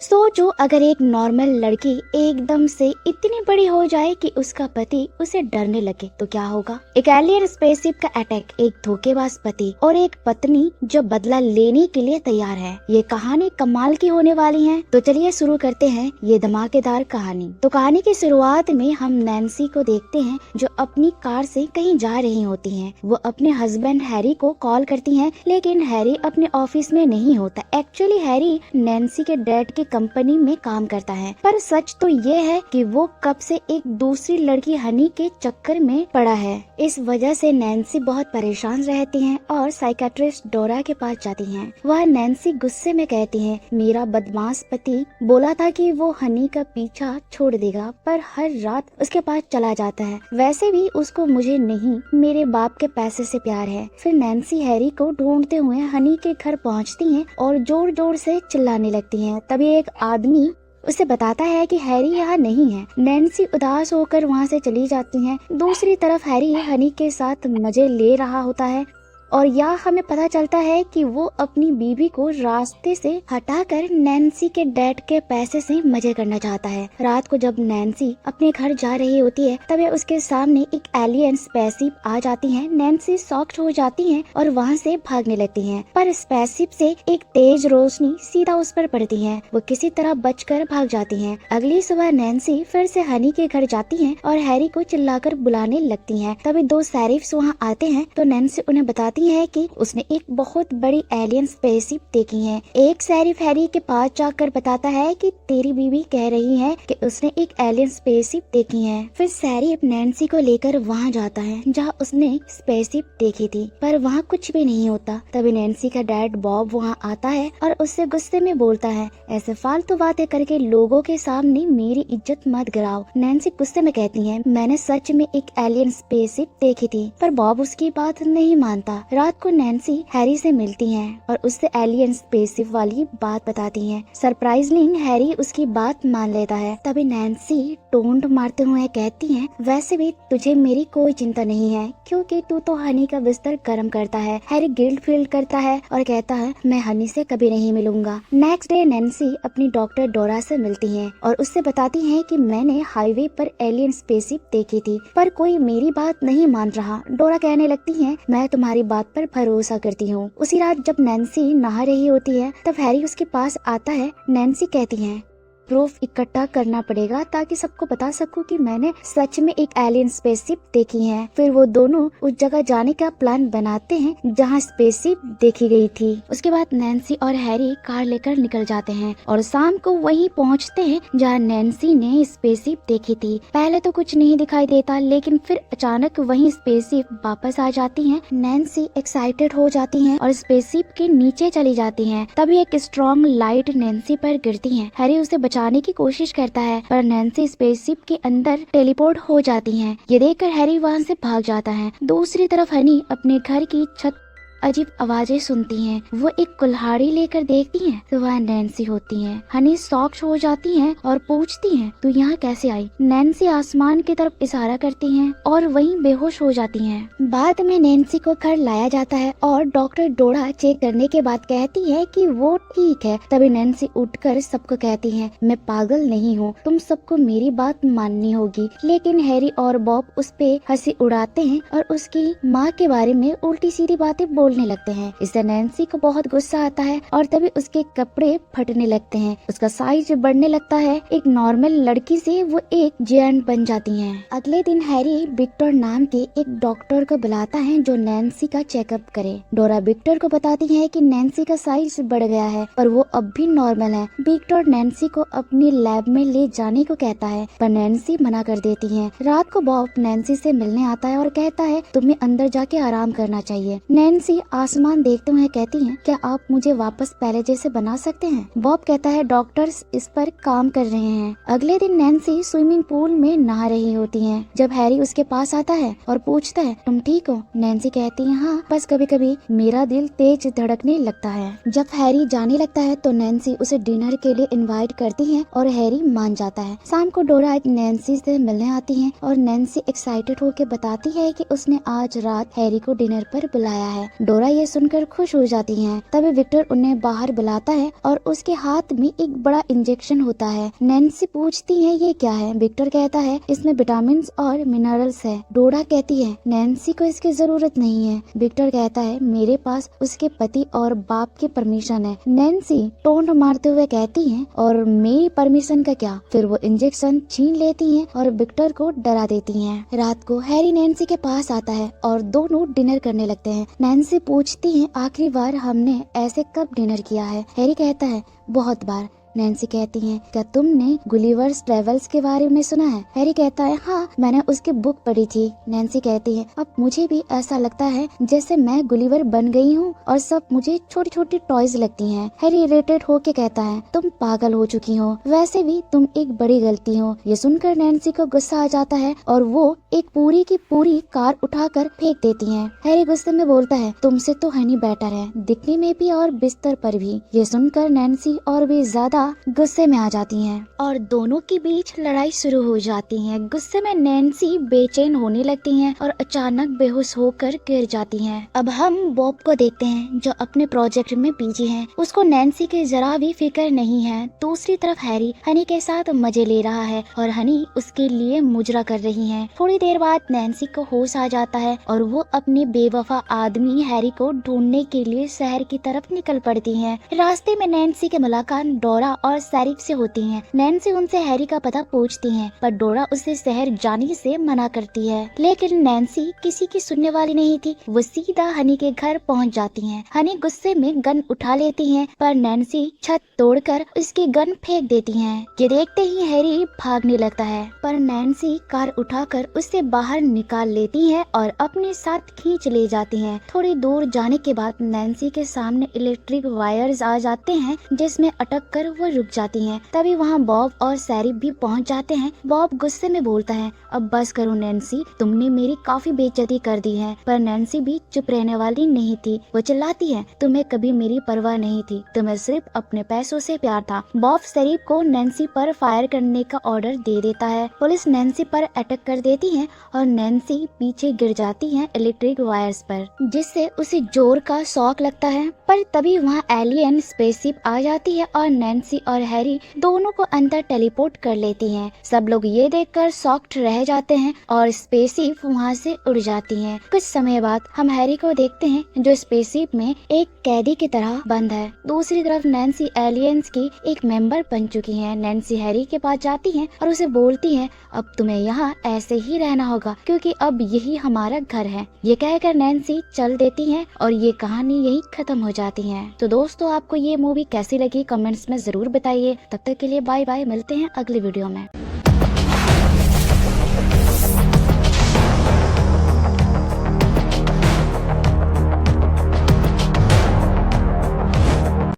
सोचो अगर एक नॉर्मल लड़की एकदम से इतनी बड़ी हो जाए कि उसका पति उसे डरने लगे तो क्या होगा। एक एलियन स्पेसशिप का अटैक, एक धोखेबाज पति और एक पत्नी जो बदला लेने के लिए तैयार है। ये कहानी कमाल की होने वाली है। तो चलिए शुरू करते हैं ये धमाकेदार कहानी। तो कहानी की शुरुआत में हम नैन्सी को देखते हैं जो अपनी कार से कहीं जा रही होती हैं। वो अपने हस्बैंड हैरी को कॉल करती हैं, लेकिन हैरी अपने ऑफिस में नहीं होता। एक्चुअली हैरी नैन्सी के डैड के कंपनी में काम करता है, पर सच तो ये है कि वो कब से एक दूसरी लड़की हनी के चक्कर में पड़ा है। इस वजह से नैन्सी बहुत परेशान रहती हैं और साइकेट्रिस्ट डोरा के पास जाती हैं। वह नैन्सी गुस्से में कहती है, मेरा बदमाश पति बोला था कि वो हनी का पीछा छोड़ देगा, पर हर रात उसके पास चला जाता है। वैसे भी उसको मुझे नहीं, मेरे बाप के पैसे से प्यार है। फिर नैन्सी हैरी को ढूंढते हुए हनी के घर पहुंचती हैं और जोर जोर से चिल्लाने लगती हैं। तभी एक आदमी उसे बताता है कि हैरी यहाँ नहीं है। नैन्सी उदास होकर वहाँ से चली जाती है। दूसरी तरफ हैरी हनी के साथ मजे ले रहा होता है और यहाँ हमें पता चलता है कि वो अपनी बीवी को रास्ते से हटाकर नैन्सी के डैड के पैसे से मजे करना चाहता है। रात को जब नैन्सी अपने घर जा रही होती है तभी उसके सामने एक एलियन स्पेसशिप आ जाती है। नैन्सी शॉक्ड हो जाती है और वहाँ से भागने लगती है, पर स्पेसशिप से एक तेज रोशनी सीधा उस पर पड़ती है। वो किसी तरह बचकर भाग जाती है। अगली सुबह नैन्सी फिर से हनी के घर जाती है और हैरी को चिल्लाकर बुलाने लगती है। तभी दो शेरिफ्स वहाँ आते हैं तो नैन्सी उन्हें बताती है कि उसने एक बहुत बड़ी एलियन स्पेसशिप देखी है। एक शेरिफ हैरी के पास जाकर बताता है कि तेरी बीवी कह रही है कि उसने एक एलियन स्पेसशिप देखी है। फिर शेरिफ नैन्सी को लेकर वहाँ जाता है जहाँ उसने स्पेसशिप देखी थी, पर वहाँ कुछ भी नहीं होता। तभी नैन्सी का डैड बॉब वहाँ आता है और उससे गुस्से में बोलता है, ऐसे फालतू बातें करके लोगों के सामने मेरी इज्जत मत गिराओ। नैन्सी गुस्से में कहती है, मैंने सच में एक एलियन स्पेसशिप देखी थी, पर बॉब उसकी बात नहीं मानता। रात को नैन्सी हैरी से मिलती है और उससे एलियन स्पेसशिप वाली बात बताती है। सरप्राइजिंग हैरी उसकी बात मान लेता है। तभी नैन्सी टोंट मारते हुए कहती है, वैसे भी तुझे मेरी कोई चिंता नहीं है क्योंकि तू तो हनी का बिस्तर गर्म करता है। हैरी गिल्ट फील करता है और कहता है, मैं हनी से कभी नहीं मिलूंगा। नेक्स्ट डे नैन्सी अपनी डॉक्टर डोरा से मिलती है और उससे बताती है कि मैंने हाईवे पर एलियन स्पेसशिप देखी थी, पर कोई मेरी बात नहीं मान रहा। डोरा कहने लगती है, मैं तुम्हारी बात पर भरोसा करती हूँ। उसी रात जब नैन्सी नहा रही होती है तब हैरी उसके पास आता है। नैन्सी कहती है, प्रूफ इकट्ठा करना पड़ेगा ताकि सबको बता सकूं कि मैंने सच में एक एलियन स्पेसशिप देखी है। फिर वो दोनों उस जगह जाने का प्लान बनाते हैं जहां स्पेसशिप देखी गई थी। उसके बाद नैन्सी और हैरी कार लेकर निकल जाते हैं और शाम को वहीं पहुंचते हैं जहां नैन्सी ने स्पेसशिप देखी थी। पहले तो कुछ नहीं दिखाई देता, लेकिन फिर अचानक वहीं स्पेसशिप वापस आ जाती है। नैन्सी एक्साइटेड हो जाती है और स्पेसशिप के नीचे चली जाती है। तभी एक स्ट्रॉन्ग लाइट नैन्सी पर गिरती है। हैरी उसे बचाने की कोशिश करता है, पर नैन्सी स्पेसशिप के अंदर टेलीपोर्ट हो जाती हैं। ये देखकर हैरी वहां से भाग जाता है। दूसरी तरफ हनी अपने घर की छत अजीब आवाजें सुनती हैं। वो एक कुल्हाड़ी लेकर देखती हैं तो वह नैन्सी होती है। हनी शॉक हो जाती है और पूछती है, तू यहाँ कैसे आई? नैन्सी आसमान की तरफ इशारा करती है और वहीं बेहोश हो जाती है। बाद में नैन्सी को घर लाया जाता है और डॉक्टर डोरा चेक करने के बाद कहती है कि वो ठीक है। तभी नैन्सी उठकर सबको कहती है, मैं पागल नहीं हूँ, तुम सबको मेरी बात माननी होगी। लेकिन हैरी और बॉब उस पे हंसी उड़ाते हैं और उसकी माँ के बारे में उल्टी सीधी बातें बोलने लगते हैं। इससे नैन्सी को बहुत गुस्सा आता है और तभी उसके कपड़े फटने लगते हैं। उसका साइज बढ़ने लगता है। एक नॉर्मल लड़की से वो एक जायंट बन जाती हैं। अगले दिन हैरी विक्टर नाम के एक डॉक्टर को बुलाता है जो नैन्सी का चेकअप करे। डोरा विक्टर को बताती है कि नैन्सी का साइज बढ़ गया है, पर वो अब भी नॉर्मल है। विक्टर नैन्सी को अपनी लैब में ले जाने को कहता है, पर नैन्सी मना कर देती है। रात को बॉब नैन्सी से मिलने आता है और कहता है, तुम्हें अंदर जाके आराम करना चाहिए। नैन्सी आसमान देखते हुए कहती हैं, क्या आप मुझे वापस पहले जैसे बना सकते हैं? बॉब कहता है, डॉक्टर्स इस पर काम कर रहे हैं। अगले दिन नैन्सी स्विमिंग पूल में नहा रही होती है जब हैरी उसके पास आता है और पूछता है, तुम ठीक हो? नैन्सी कहती है, हाँ, बस कभी कभी मेरा दिल तेज धड़कने लगता है। जब हैरी जाने लगता है तो नैन्सी उसे डिनर के लिए इनवाइट करती है और हैरी मान जाता है। शाम को डोरा नैन्सी से मिलने आती है और नैन्सी एक्साइटेड होकर बताती है कि उसने आज रात हैरी को डिनर पर बुलाया है। डोरा ये सुनकर खुश हो जाती है। तभी विक्टर उन्हें बाहर बुलाता है और उसके हाथ में एक बड़ा इंजेक्शन होता है। नैन्सी पूछती है ये क्या है। विक्टर कहता है इसमें विटामिन और मिनरल्स है। डोरा कहती है नैन्सी को इसकी जरूरत नहीं है। विक्टर कहता है मेरे पास उसके पति और बाप की परमिशन है। नैन्सी टोंट मारते हुए कहती है और मेरी परमिशन का क्या। फिर वो इंजेक्शन छीन लेती है और विक्टर को डरा देती है। रात को हैरी नैन्सी के पास आता है और दोनों डिनर करने लगते हैं। नैन्सी पूछती है आखिरी बार हमने ऐसे कब डिनर किया है। हैरी कहता है बहुत बार। नैन्सी कहती है क्या तुमने गुलिवर्स ट्रेवल्स के बारे में सुना है। हैरी कहता है हाँ मैंने उसकी बुक पढ़ी थी। नैन्सी कहती है अब मुझे भी ऐसा लगता है जैसे मैं गुलिवर बन गई हूँ और सब मुझे छोटी छोटी टॉयज लगती हैं। हैरी इरिटेट होके कहता है तुम पागल हो चुकी हो, वैसे भी तुम एक बड़ी गलती हो। ये सुनकर नैन्सी को गुस्सा आ जाता है और वो एक पूरी की पूरी कार उठाकर फेंक देती है। हैरी गुस्से में बोलता है तुमसे तो हनी बेटर है, दिखने में भी और बिस्तर पर भी। ये सुनकर नैन्सी और भी ज्यादा गुस्से में आ जाती हैं और दोनों के बीच लड़ाई शुरू हो जाती है। गुस्से में नैन्सी बेचैन होने लगती हैं और अचानक बेहोश होकर गिर जाती हैं। अब हम बॉब को देखते हैं जो अपने प्रोजेक्ट में बिजी है। उसको नैन्सी के जरा भी फिक्र नहीं है। दूसरी तरफ हैरी हनी के साथ मजे ले रहा है और हनी उसके लिए मुजरा कर रही है। थोड़ी देर बाद नैन्सी को होश आ जाता है और वो अपने बेवफा आदमी हैरी को ढूंढने के लिए शहर की तरफ निकल पड़ती है। रास्ते में नैन्सी की मुलाकात डोरा और शरीफ से होती है। नैन्सी उनसे हैरी का पता पूछती है पर डोरा उसे शहर जाने से मना करती है। लेकिन नैन्सी किसी की सुनने वाली नहीं थी। वो सीधा हनी के घर पहुंच जाती है। हनी गुस्से में गन उठा लेती है पर नैन्सी छत तोड़कर उसकी गन फेंक देती है। ये देखते ही हैरी भागने लगता है पर नैन्सी कार उठाकर उससे बाहर निकाल लेती है और अपने साथ खींच ले जाती है। थोड़ी दूर जाने के बाद नैन्सी के सामने इलेक्ट्रिक वायर्स आ जाते हैं जिसमें अटक कर वो रुक जाती हैं। तभी वहाँ बॉब और शरीफ भी पहुँच जाते हैं। बॉब गुस्से में बोलता है अब बस करो नैन्सी, तुमने मेरी काफी बेइज्जती कर दी है। पर नैन्सी भी चुप रहने वाली नहीं थी। वो चिल्लाती है तुम्हें कभी मेरी परवाह नहीं थी, तुम्हें सिर्फ अपने पैसों से प्यार था। बॉब शरीफ को नैन्सी पर फायर करने का ऑर्डर दे देता है। पुलिस नैन्सी पर अटैक कर देती है और नैन्सी पीछे गिर जाती है इलेक्ट्रिक वायर्स पर, जिससे उसे जोर का शॉक लगता है। पर तभी वहाँ एलियन स्पेसशिप आ जाती है और नैन्सी और हैरी दोनों को अंदर टेलीपोर्ट कर लेती हैं। सब लोग ये देखकर शॉक्ड रह जाते हैं और स्पेसशिप वहाँ से उड़ जाती है। कुछ समय बाद हम हैरी को देखते हैं जो स्पेसशिप में एक कैदी की तरह बंद है। दूसरी तरफ नैन्सी एलियंस की एक मेंबर बन चुकी है। नैन्सी हैरी के पास जाती है और उसे बोलती है अब तुम्हें यहाँ ऐसे ही रहना होगा क्योंकि अब यही हमारा घर है। ये कहकर नैन्सी चल देती है और ये कहानी यही खत्म हो जाती है। तो दोस्तों आपको ये मूवी कैसी लगी कमेंट्स में जरूर बताइए। तब तक के लिए बाय बाय, मिलते हैं अगली वीडियो में।